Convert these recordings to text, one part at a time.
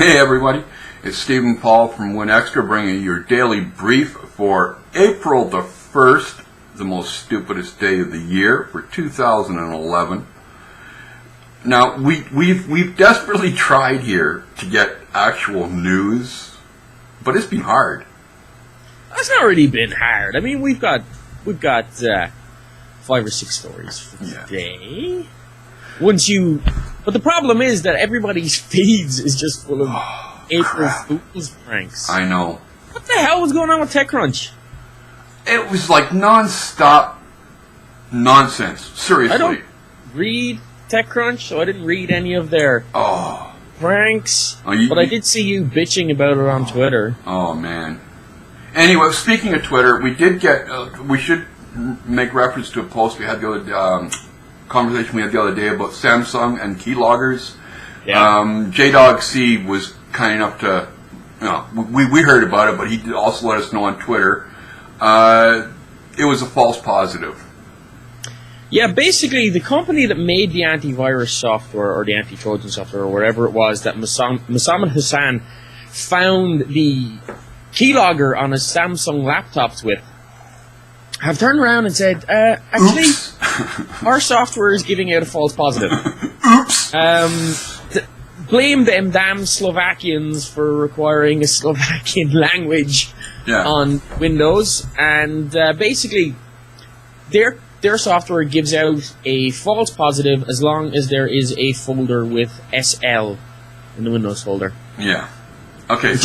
Hey everybody, it's Stephen Paul from WinExtra bringing you your daily brief for April the 1st, the most stupidest day of the year for 2011. Now, we've desperately tried here to get actual news, but it's been hard. It's not really been hard. I mean, we've got 5 or 6 stories for today. But the problem is that everybody's feeds is just full of April Fool's pranks. I know. What the hell was going on with TechCrunch? It was like non-stop nonsense. Seriously. I don't read TechCrunch, so I didn't read any of their pranks. But I did see you bitching about it on Twitter. Oh, man. Anyway, speaking of Twitter, we did get... we should make reference to a post we had the other... conversation we had the other day about Samsung and keyloggers. Yeah. J-Dog C was kind enough to... we heard about it, but he also let us know on Twitter. It was a false positive. Yeah, basically, the company that made the antivirus software, or the anti-Trojan software, or whatever it was, that Mohammed Hassan found the keylogger on his Samsung laptops with, have turned around and said, actually, our software is giving out a false positive. Oops! Blame them damn Slovakians for requiring a Slovakian language on Windows, and basically, their software gives out a false positive as long as there is a folder with SL in the Windows folder. Yeah. Okay,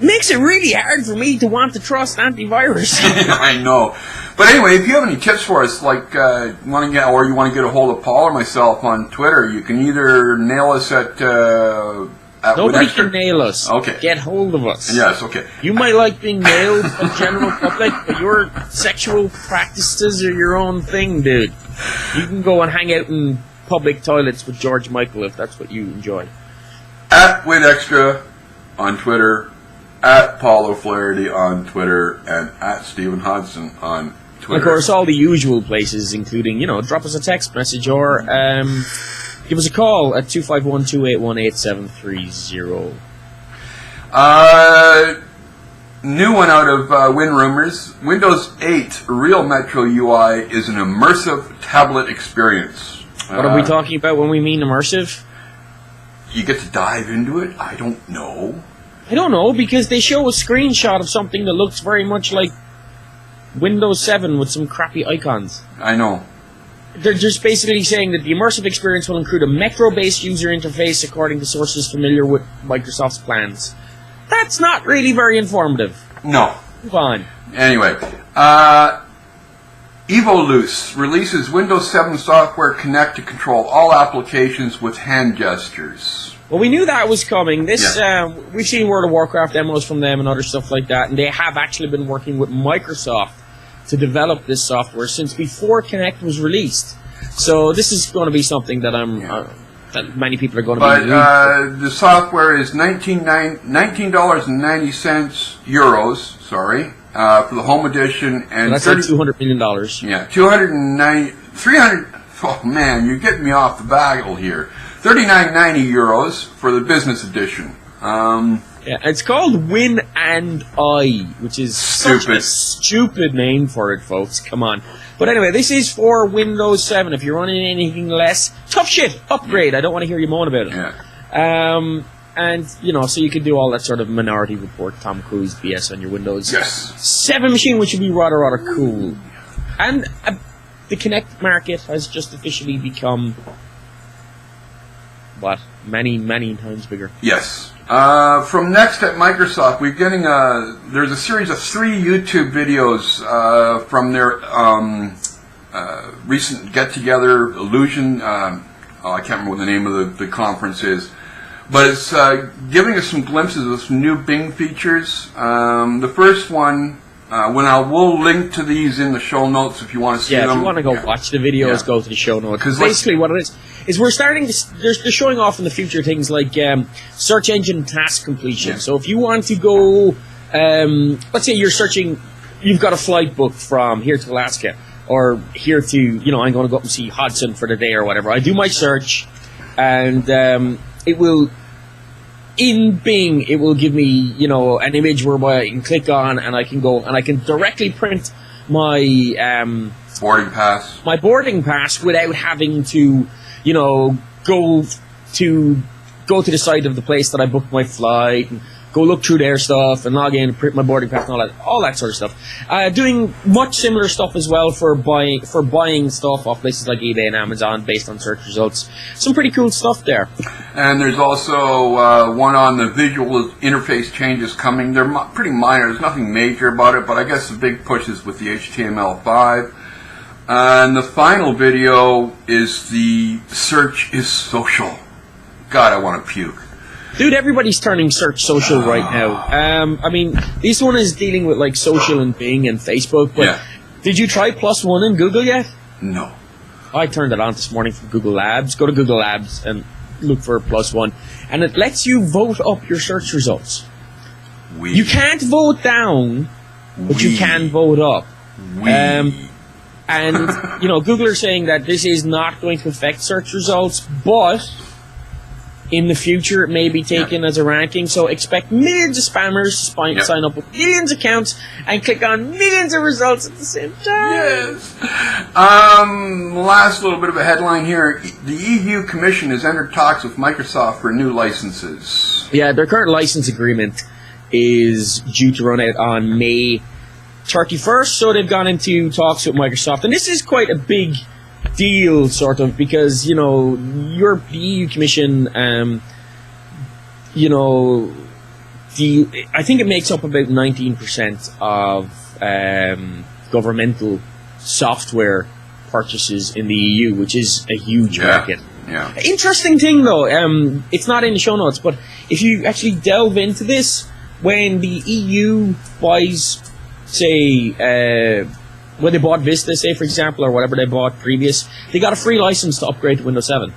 makes it really hard for me to want to trust antivirus. I know. But anyway, if you have any tips for us, like you want to get a hold of Paul or myself on Twitter, you can either nail us at Nobody can nail us. Okay. Get hold of us. Yes, okay. You might like being nailed by the general public, but your sexual practices are your own thing, dude. You can go and hang out in public toilets with George Michael if that's what you enjoy. At WinExtra on Twitter, at Paul O'Flaherty on Twitter, and at Stephen Hodson on Twitter. Of course, all the usual places, including, drop us a text message or give us a call at 251-281-8730. New one out of WinRumors. Windows 8 Real Metro UI is an immersive tablet experience. What are we talking about when we mean immersive? You get to dive into it? I don't know. I don't know, because they show a screenshot of something that looks very much like Windows 7 with some crappy icons. I know. They're just basically saying that the immersive experience will include a Metro-based user interface according to sources familiar with Microsoft's plans. That's not really very informative. No. Move on. Anyway, Evoluce releases Windows 7 software Connect to control all applications with hand gestures. Well, we knew that was coming. We've seen World of Warcraft demos from them and other stuff like that, and they have actually been working with Microsoft to develop this software since before Kinect was released. So this is going to be something that that many people are going to be using. The software is $19.90 euros. Sorry, for the home edition, and so that's like $200 million. Yeah, 300. Oh man, you're getting me off the bagel here. 39.90 euros for the business edition. It's called Win and I, which is such a stupid name for it, folks. Come on. But anyway, this is for Windows 7. If you're running anything less, tough shit, upgrade. I don't want to hear you moan about it. Yeah. And, so you can do all that sort of Minority Report, Tom Cruise BS on your Windows 7 machine, which would be rather cool. And the Kinect market has just officially become... many, many times bigger. Yes. From Next at Microsoft, we're getting there's a series of 3 YouTube videos from their recent get-together, Illusion. I can't remember what the name of the conference is. But it's giving us some glimpses of some new Bing features. The first one, we'll link to these in the show notes if you want to see them. Yeah, if you want to go watch the videos, go to the show notes. Because basically what it is we're starting to... They're showing off in the future things like search engine task completion. Yeah. So if you want to go... let's say you're searching... You've got a flight booked from here to Alaska. Or here to... I'm going to go up and see Hudson for the day or whatever. I do my search, and it will in Bing, it will give me, you know, an image whereby I can click on and I can go and I can directly print my boarding pass. My boarding pass without having to, you know, go to the site of the place that I booked my flight and go look through their stuff and log in and print my boarding pass and all that sort of stuff. Doing much similar stuff as well for buying stuff off places like eBay and Amazon based on search results. Some pretty cool stuff there. And there's also one on the visual interface changes coming. They're pretty minor. There's nothing major about it, but I guess the big push is with the HTML5. And the final video is the search is social. God, I want to puke. Dude, everybody's turning search social right now. I mean, this one is dealing with like social and Bing and Facebook, but did you try +1 in Google yet? No. I turned it on this morning from Google Labs. Go to Google Labs and look for +1. And it lets you vote up your search results. You can't vote down, but you can vote up. And, you know, Google are saying that this is not going to affect search results, but in the future it may be taken as a ranking, so expect millions of spammers to sign up with millions of accounts and click on millions of results at the same time. Yes. Last little bit of a headline here. The EU Commission has entered talks with Microsoft for new licenses. Yeah, their current license agreement is due to run out on May 31st, so they've gone into talks with Microsoft, and this is quite a big deal, sort of, because, you know, the EU Commission, you know, I think it makes up about 19% of governmental software purchases in the EU, which is a huge market. Yeah. Interesting thing, though, it's not in the show notes, but if you actually delve into this, when the EU buys, say, when they bought Vista, say, for example, or whatever they bought previous, they got a free license to upgrade to Windows 7.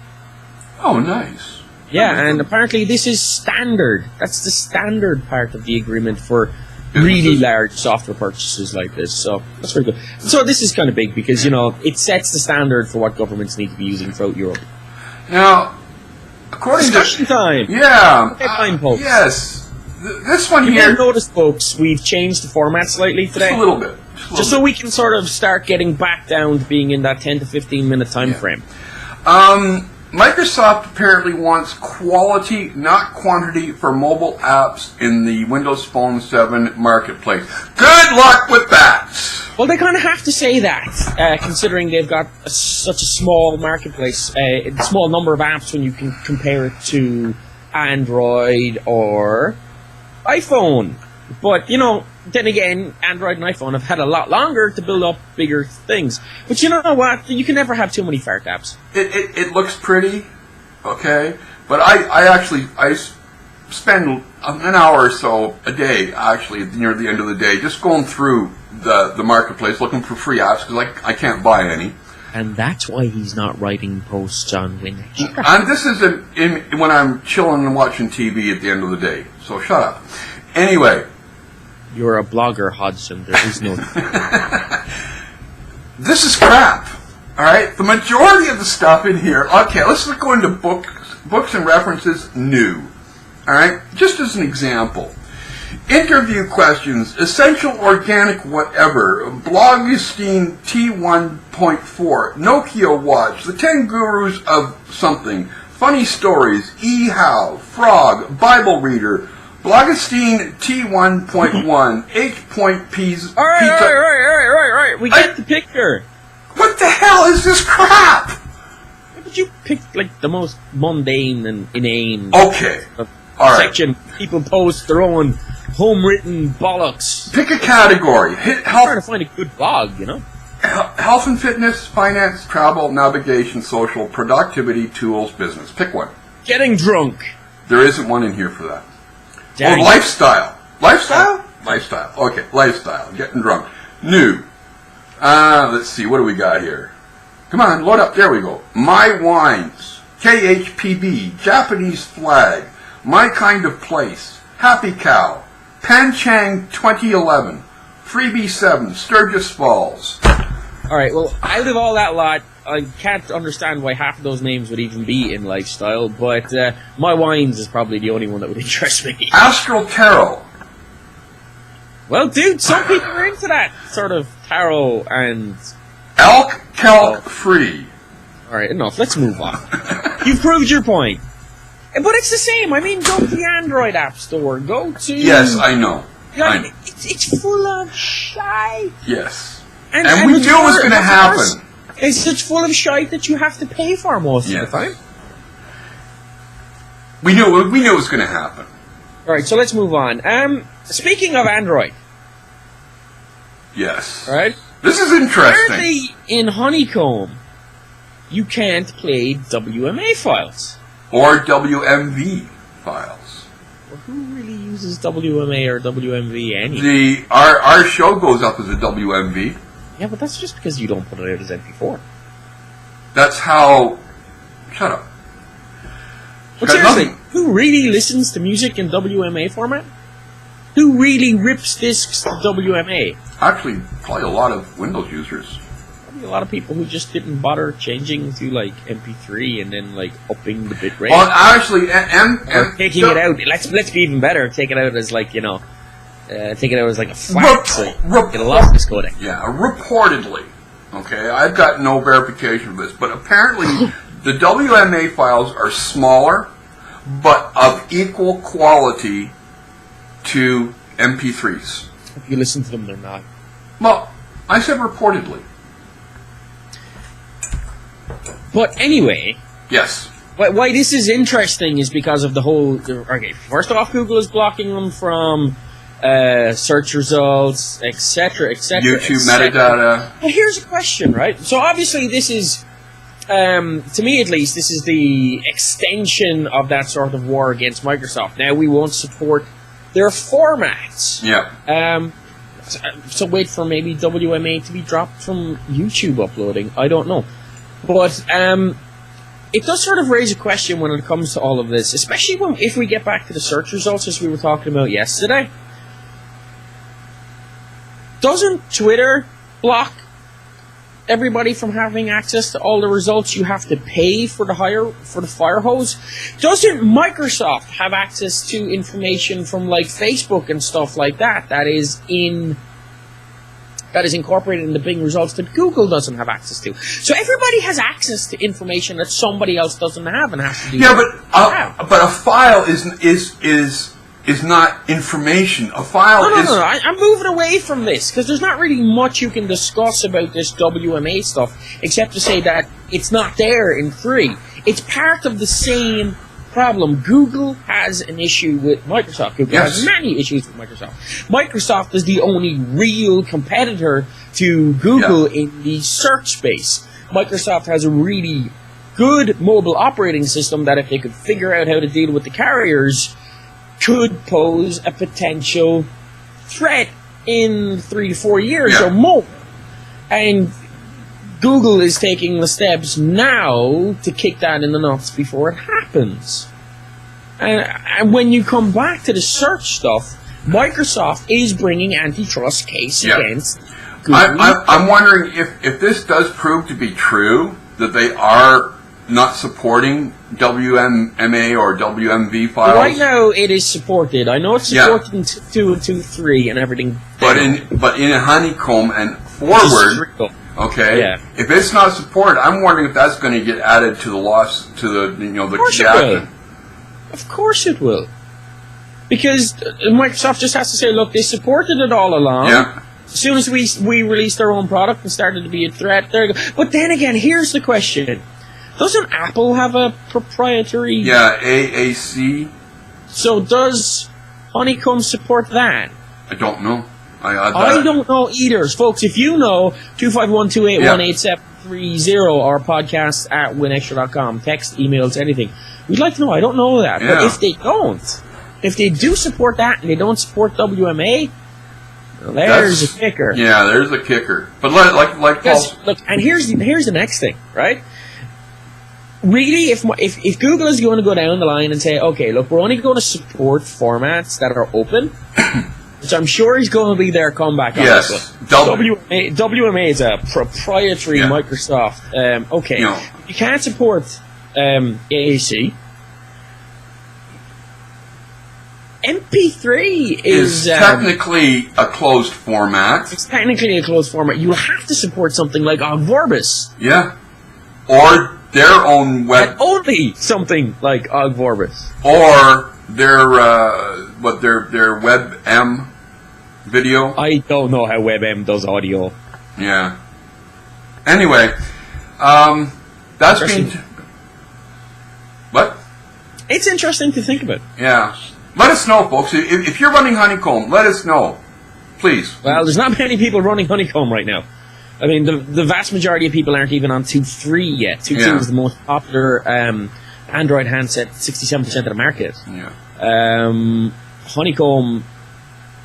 Oh, nice. Yeah, and apparently this is standard. That's the standard part of the agreement for really large software purchases like this. So that's very good. So this is kind of big because, you know, it sets the standard for what governments need to be using throughout Europe. Now, according Discussion time. Yeah. Headline post. Yes. This one You here. may have noticed, folks, we've changed the format slightly today. Just a little bit. Just so we can sort of start getting back down to being in that 10 to 15 minute time frame. Microsoft apparently wants quality, not quantity, for mobile apps in the Windows Phone 7 marketplace. Good luck with that! Well, they kind of have to say that, considering they've got such a small marketplace, a small number of apps when you can compare it to Android or iPhone. But, you know, then again, Android and iPhone have had a lot longer to build up bigger things. But you know what? You can never have too many fart apps. It looks pretty, okay? But I spend an hour or so a day, actually, near the end of the day, just going through the marketplace looking for free apps because I can't buy any. And that's why he's not writing posts on WinExtra's. And this is when I'm chilling and watching TV at the end of the day. So shut up. Anyway. You're a blogger, Hodgson. There is no... This is crap. Alright? The majority of the stuff in here... Okay, let's go into books and references new. Alright? Just as an example. Interview questions. Essential organic whatever. Blogostine T1.4. Nokia watch. The 10 gurus of something. Funny stories. E-how. Frog. Bible reader. Blogostine T1.1, H.P's. All right. We get the picture. What the hell is this crap? Yeah, but you picked like the most mundane and inane Right. section. People post their own home-written bollocks. Pick a category. I'm trying to find a good blog, you know. Health and fitness, finance, travel, navigation, social, productivity, tools, business. Pick one. Getting drunk. There isn't one in here for that. Dang. Oh, lifestyle. Lifestyle? Lifestyle. Okay, lifestyle. Getting drunk. New. Let's see. What do we got here? Come on, load up. There we go. My wines. KHPB. Japanese flag. My kind of place. Happy Cow. Panchang 2011. Freebie 7. Sturgis Falls. All right. Well, out of all that lot, I can't understand why half of those names would even be in lifestyle. But My Wines is probably the only one that would interest me. Astral Tarot. Well, dude, some people are into that sort of tarot and Elk Kelk Free. All right, enough. Let's move on. You've proved your point. But it's the same. I mean, go to the Android App Store. Go to... Yes, I know. It's full of shite. Yes. And we knew it was going to happen. It's such full of shite that you have to pay for most of the time. We knew it was going to happen. All right, so let's move on. Speaking of Android. Yes. All right. This is interesting. Apparently, in Honeycomb, you can't play WMA files. Or WMV files. Well, who really uses WMA or WMV anyway? Our show goes up as a WMV. Yeah, but that's just because you don't put it out as MP4. That's how... Shut up. But seriously, who really listens to music in WMA format? Who really rips discs to WMA? Actually, probably a lot of Windows users. Probably a lot of people who just didn't bother changing to like MP3 and then like upping the bitrate. Well, actually, or taking it out. Let's be even better. Take it out as like take it out as like a flat. Get a lossless codec. Yeah, reportedly. Okay, I've got no verification of this, but apparently the WMA files are smaller, but of equal quality to MP3s. If you listen to them, they're not. Well, I said reportedly. But anyway... Yes. Why this is interesting is because of the whole... Okay, first off, Google is blocking them from search results, etc., etc. YouTube metadata. Well, here's a question, right? So obviously this is... to me at least, this is the extension of that sort of war against Microsoft. Now we won't support their formats. Yeah. So wait for maybe WMA to be dropped from YouTube uploading. I don't know. But it does sort of raise a question when it comes to all of this, especially if we get back to the search results as we were talking about yesterday. Doesn't Twitter block everybody from having access to all the results? You have to pay for the fire hose. Doesn't Microsoft have access to information from like Facebook and stuff like that that is incorporated in the Bing results that Google doesn't have access to? So everybody has access to information that somebody else doesn't have and has to do. Yeah, but a file is not information. A file is... No. I'm moving away from this because there's not really much you can discuss about this WMA stuff except to say that it's not there in 3. It's part of the same problem. Google has an issue with Microsoft. Google has many issues with Microsoft. Microsoft is the only real competitor to Google in the search space. Microsoft has a really good mobile operating system that if they could figure out how to deal with the carriers could pose a potential threat in 3 to 4 years or more. And Google is taking the steps now to kick that in the nuts before it happens. And when you come back to the search stuff, Microsoft is bringing antitrust case against Google. I'm wondering if this does prove to be true, that they are not supporting WMA or WMV files. Right now, it is supported. I know it's supported in 2 and 2.3 and everything. But in a Honeycomb and forward, if it's not supported, I'm wondering if that's going to get added to the loss to the Of course it will. Because Microsoft just has to say, look, they supported it all along. Yeah. As soon as we released our own product and started to be a threat, there you go. But then again, here's the question. Doesn't Apple have a proprietary... Yeah, AAC. So does Honeycomb support that? I don't know. I don't know either. Folks, if you know, 251-281-8730 or podcast at winextra.com. Text, emails, anything. We'd like to know. I don't know that. Yeah. But if they do support that and they don't support WMA, well, there's a kicker. Yeah, there's a kicker. But like Paul... Look, and here's the next thing, right? Really, if Google is going to go down the line and say, okay, look, we're only going to support formats that are open, which I'm sure he's going to be their comeback. Yes. WMA is a proprietary Microsoft. Okay. You know, you can't support AAC. MP3 is technically a closed format. It's technically a closed format. You'll have to support something like Og Vorbis. Yeah. Or their own web. And only something like Og Vorbis. Or their WebM video. I don't know how WebM does audio. Yeah. Anyway, that's been. What? It's interesting to think about. Yeah. Let us know, folks. If you're running Honeycomb, let us know. Please. Well, there's not many people running Honeycomb right now. I mean, the vast majority of people aren't even on 2.3 yet. 2.2 is the most popular Android handset, 67% of the market. Yeah. Honeycomb,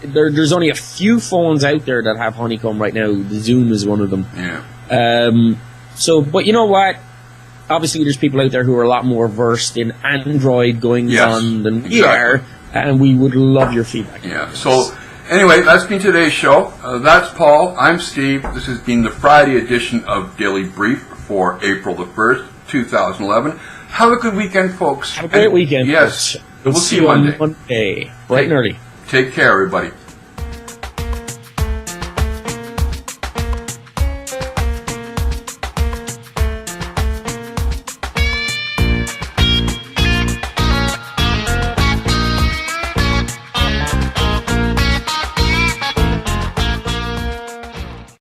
there's only a few phones out there that have Honeycomb right now. The Zoom is one of them. Yeah. But you know what? Obviously, there's people out there who are a lot more versed in Android going on than we are, and we would love your feedback. Yeah. So, anyway, that's been today's show. That's Paul. I'm Steve. This has been the Friday edition of Daily Brief for April the 1st, 2011. Have a good weekend, folks. Have a great weekend. Yes. We'll see you on Monday. Bright and early. Take care, everybody.